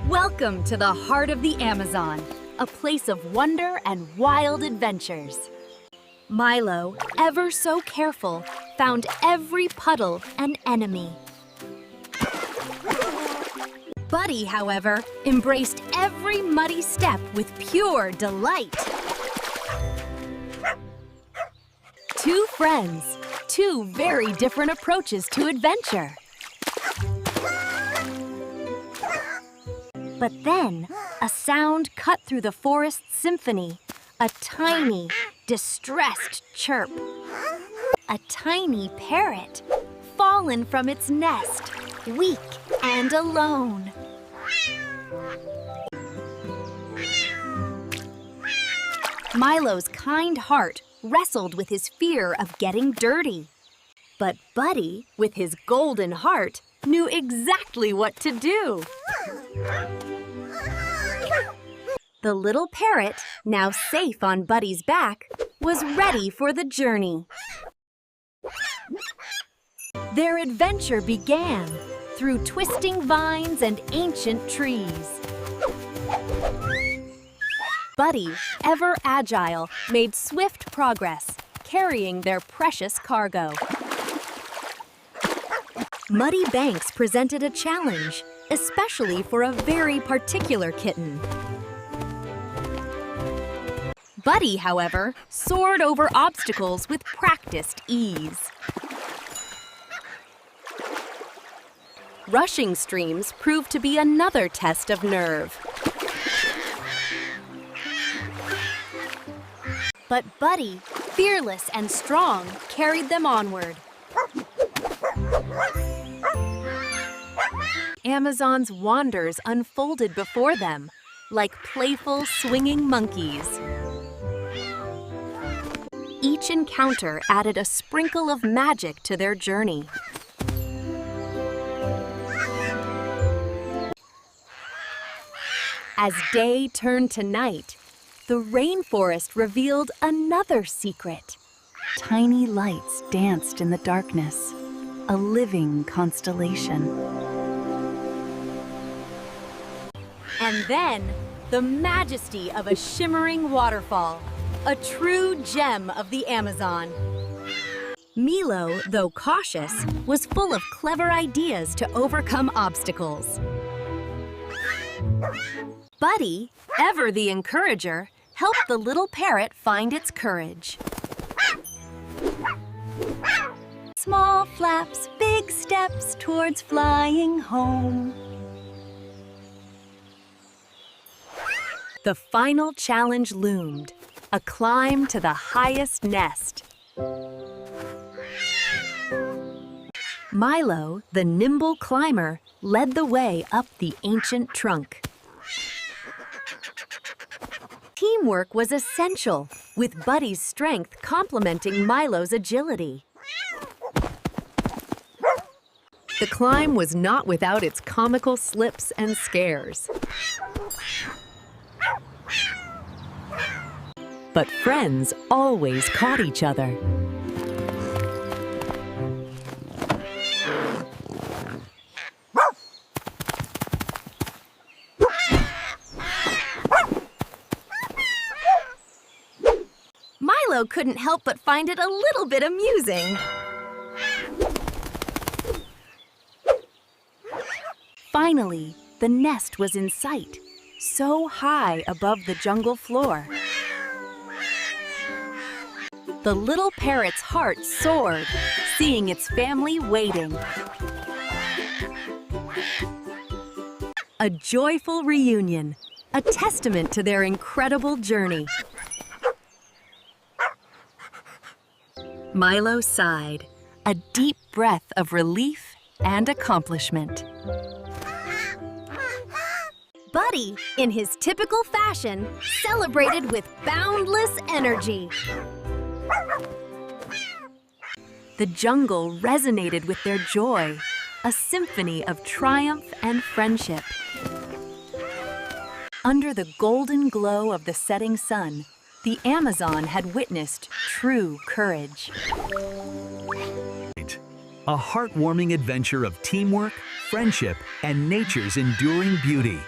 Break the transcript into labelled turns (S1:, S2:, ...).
S1: Welcome to the heart of the Amazon, a place of wonder and wild adventures. Milo, ever so careful, found every puddle an enemy. Buddy, however, embraced every muddy step with pure delight. Two friends, two very different approaches to adventure. But then, a sound cut through the forest's symphony. A tiny, distressed chirp. A tiny parrot, fallen from its nest, weak and alone. Milo's kind heart wrestled with his fear of getting dirty. But Buddy, with his golden heart, knew exactly what to do. The little parrot, now safe on Buddy's back, was ready for the journey. Their adventure began through twisting vines and ancient trees. Buddy, ever agile, made swift progress, carrying their precious cargo. Muddy banks presented a challenge, especially for a very particular kitten. Buddy, however, soared over obstacles with practiced ease. Rushing streams proved to be another test of nerve. But Buddy, fearless and strong, carried them onward. Amazon's wonders unfolded before them, like playful swinging monkeys. Each encounter added a sprinkle of magic to their journey. As day turned to night, the rainforest revealed another secret. Tiny lights danced in the darkness, a living constellation. And then, the majesty of a shimmering waterfall, a true gem of the Amazon. Milo, though cautious, was full of clever ideas to overcome obstacles. Buddy, ever the encourager, helped the little parrot find its courage. Small flaps, big steps towards flying home. The final challenge loomed, a climb to the highest nest. Milo, the nimble climber, led the way up the ancient trunk. Teamwork was essential, with Buddy's strength complementing Milo's agility. The climb was not without its comical slips and scares. But friends always caught each other. Milo couldn't help but find it a little bit amusing. Finally, the nest was in sight, so high above the jungle floor. The little parrot's heart soared, seeing its family waiting. A joyful reunion, a testament to their incredible journey. Milo sighed, a deep breath of relief and accomplishment. Buddy, in his typical fashion, celebrated with boundless energy. The jungle resonated with their joy, a symphony of triumph and friendship. Under the golden glow of the setting sun, the Amazon had witnessed true courage.
S2: A heartwarming adventure of teamwork, friendship, and nature's enduring beauty.